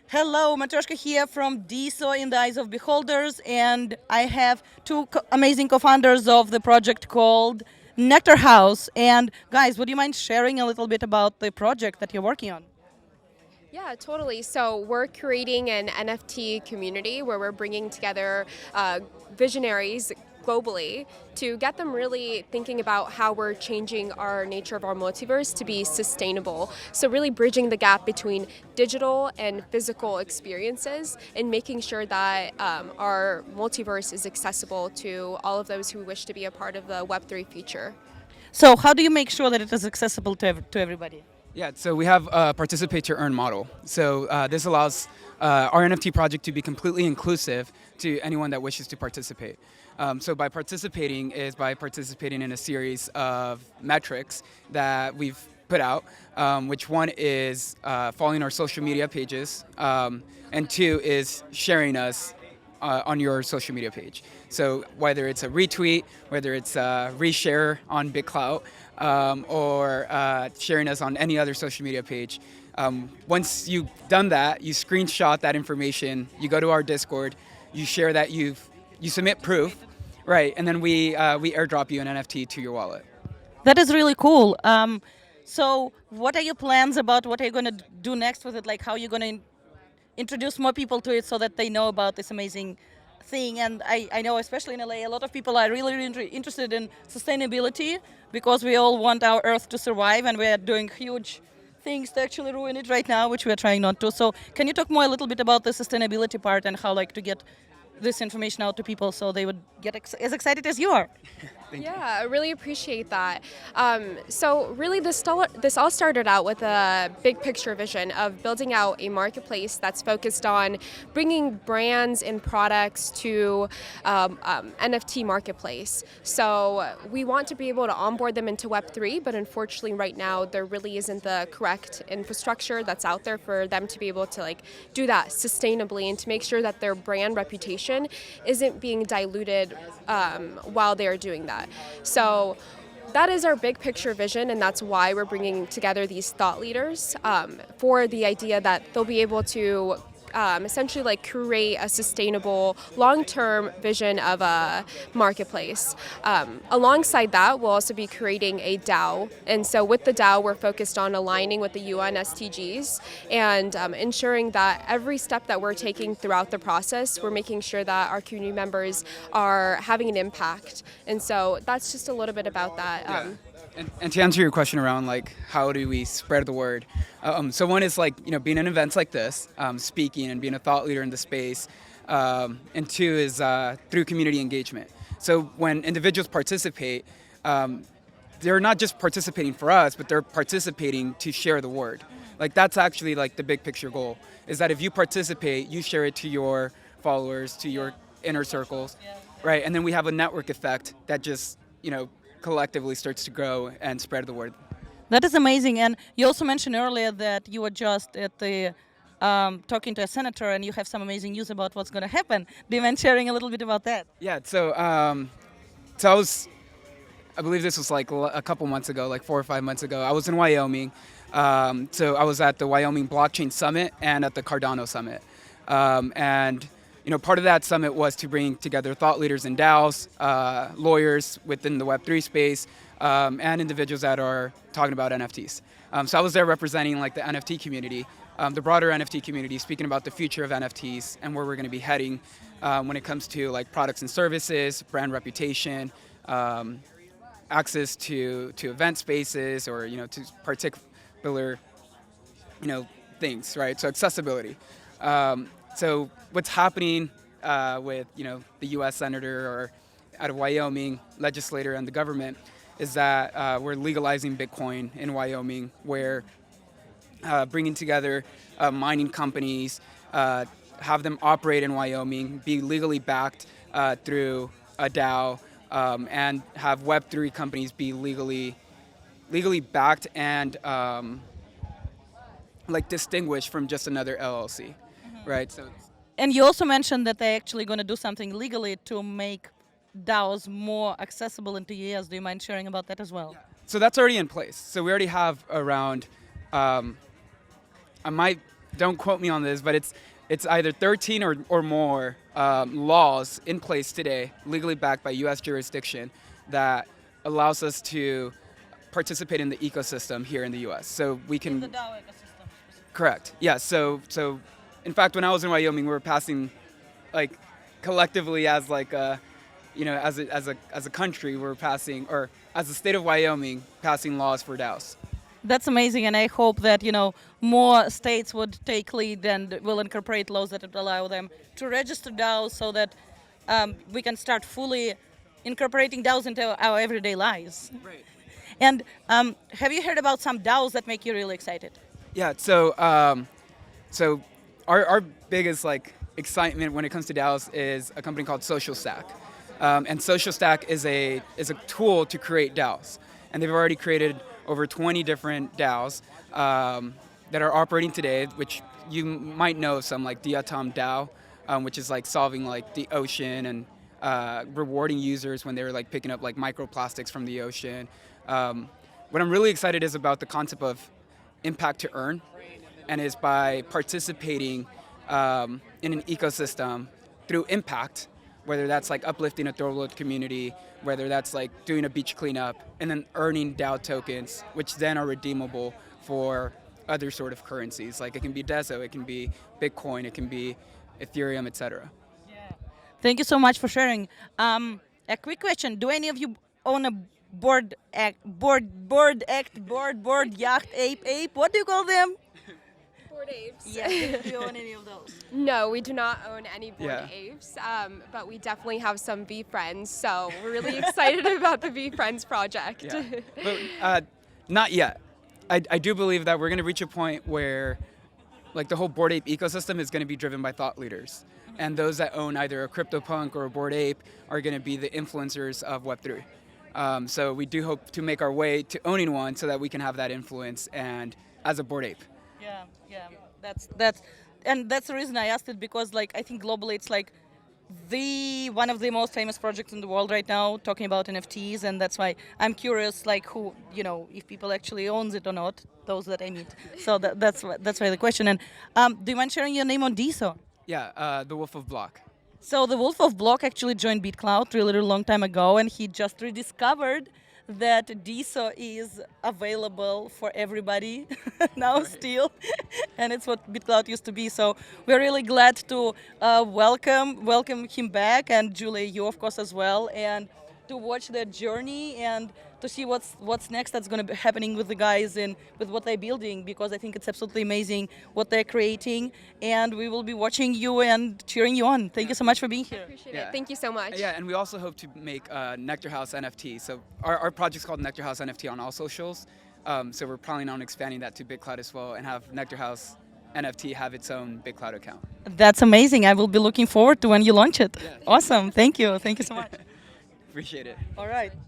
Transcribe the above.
Hello, Matreshka here from DeSo in the Eyes of Beholders, and I have two amazing co-founders of the project called NectarHouse. And guys, would you mind sharing a little bit about the project that you're working on? Yeah, totally. So we're creating an NFT community where we're bringing together visionaries globally to get them really thinking about how we're changing our nature of our multiverse to be sustainable. So really bridging the gap between digital and physical experiences and making sure that our multiverse is accessible to all of those who wish to be a part of the Web3 future. So, how do you make sure that it is accessible to, to everybody? Yeah, so we have a participate to earn model. So this allows our NFT project to be completely inclusive to anyone that wishes to participate. So by participating in a series of metrics that we've put out, which one is following our social media pages, and two is sharing us on your social media page. So whether it's a retweet, whether it's a reshare on BitClout, or sharing us on any other social media page. Once you've done that, you screenshot that information, you go to our Discord, you share that you submit proof, right, and then we airdrop you an NFT to your wallet. That is really cool. So, what are your plans about what are you going to do next with it? Like, how are you going to introduce more people to it so that they know about this amazing thing? And I know, especially in LA, a lot of people are really, really interested in sustainability because we all want our Earth to survive, and we are doing huge things to actually ruin it right now, which we are trying not to. So, can you talk more a little bit about the sustainability part and how, like, to get this information out to people so they would get as excited as you are? Yeah, I really appreciate that. So really, this all started out with a big picture vision of building out a marketplace that's focused on bringing brands and products to NFT marketplace. So we want to be able to onboard them into Web3, but unfortunately, right now there really isn't the correct infrastructure that's out there for them to be able to do that sustainably and to make sure that their brand reputation isn't being diluted while they're doing that. So that is our big picture vision, and that's why we're bringing together these thought leaders for the idea that they'll be able to essentially create a sustainable long-term vision of a marketplace. Alongside that, we'll also be creating a DAO, and so with the DAO, we're focused on aligning with the UN SDGs and ensuring that every step that we're taking throughout the process, we're making sure that our community members are having an impact. And so that's just a little bit about that. And to answer your question around how do we spread the word, so one is being in events like this, speaking and being a thought leader in the space, and two is through community engagement. So when individuals participate, they're not just participating for us, but they're participating to share the word. That's actually the big picture goal, is that if you participate, you share it to your followers, to your inner circles, right? And then we have a network effect that just collectively starts to grow and spread the word. That is amazing. And you also mentioned earlier that you were just at the talking to a senator, and you have some amazing news about what's going to happen. Do you mind sharing a little bit about that? Yeah. I believe this was a couple months ago, 4 or 5 months ago. I was in Wyoming. So I was at the Wyoming Blockchain Summit and at the Cardano Summit. And part of that summit was to bring together thought leaders in DAOs, lawyers within the Web3 space, and individuals that are talking about NFTs. So I was there representing the NFT community, the broader NFT community, speaking about the future of NFTs and where we're going to be heading when it comes to products and services, brand reputation, access to event spaces, or to particular things, right? So accessibility. So what's happening with the U.S. senator or out of Wyoming legislator and the government is that we're legalizing Bitcoin in Wyoming, where bringing together mining companies, have them operate in Wyoming, be legally backed through a DAO, and have Web3 companies be legally backed and distinguished from just another LLC, right? So. And you also mentioned that they're actually going to do something legally to make DAOs more accessible into US. Do you mind sharing about that as well? So that's already in place. So we already have around, I might don't quote me on this, but it's either 13 or more laws in place today, legally backed by U.S. jurisdiction, that allows us to participate in the ecosystem here in the U.S. So we can. The DAO ecosystem. Correct. Yeah. So, in fact, when I was in Wyoming, we were passing, like, collectively as like a, as a country, we're passing, or as the state of Wyoming, passing laws for DAOs. That's amazing, and I hope that more states would take lead and will incorporate laws that would allow them to register DAOs, so that we can start fully incorporating DAOs into our everyday lives. Right. And have you heard about some DAOs that make you really excited? Yeah. So our biggest like excitement when it comes to DAOs is a company called Social Stack, and Social Stack is a tool to create DAOs, and they've already created over 20 different DAOs that are operating today, which you might know some, like Diatom DAO, which is like solving like the ocean and rewarding users when they're like picking up like microplastics from the ocean. What I'm really excited is about the concept of impact to earn, and is by participating in an ecosystem through impact, whether that's like uplifting a throw load community, whether that's like doing a beach cleanup, and then earning DAO tokens, which then are redeemable for other sort of currencies. Like it can be DeSo, it can be Bitcoin, it can be Ethereum, etc. Thank you so much for sharing. A quick question: do any of you own a board yacht ape? What do you call them? Bored apes. Yeah, do you own any of those? No, we do not own any bored Yeah. apes, but we definitely have some V friends. So we're really excited about the V friends project. Yeah. But not yet. I do believe that we're going to reach a point where like the whole Bored Ape ecosystem is going to be driven by thought leaders. And those that own either a CryptoPunk or a Bored Ape are going to be the influencers of Web3. So we do hope to make our way to owning one so that we can have that influence and as a Bored Ape. Yeah. That's the reason I asked it, because like I think globally it's like the one of the most famous projects in the world right now talking about NFTs, and that's why I'm curious like who if people actually owns it or not, those that I meet. So that's why the question. And do you mind sharing your name on DeSo? Yeah, the Wolf of Block. So the Wolf of Block actually joined BitCloud really long time ago, and he just rediscovered that DeSo is available for everybody now still, and it's what BitCloud used to be. So we're really glad to welcome him back, and Julie, you of course as well, and to watch their journey and to see what's next that's going to be happening with the guys and with what they're building, because I think it's absolutely amazing what they're creating, and we will be watching you and cheering you on. Thank you so much for being here. Appreciate Yeah. it. Thank you so much. Yeah, and we also hope to make NectarHouse NFT. So our project's called NectarHouse NFT on all socials. So we're planning on expanding that to BitCloud as well, and have NectarHouse NFT have its own BitCloud account. That's amazing. I will be looking forward to when you launch it. Awesome. Thank you so much. Appreciate it. All right.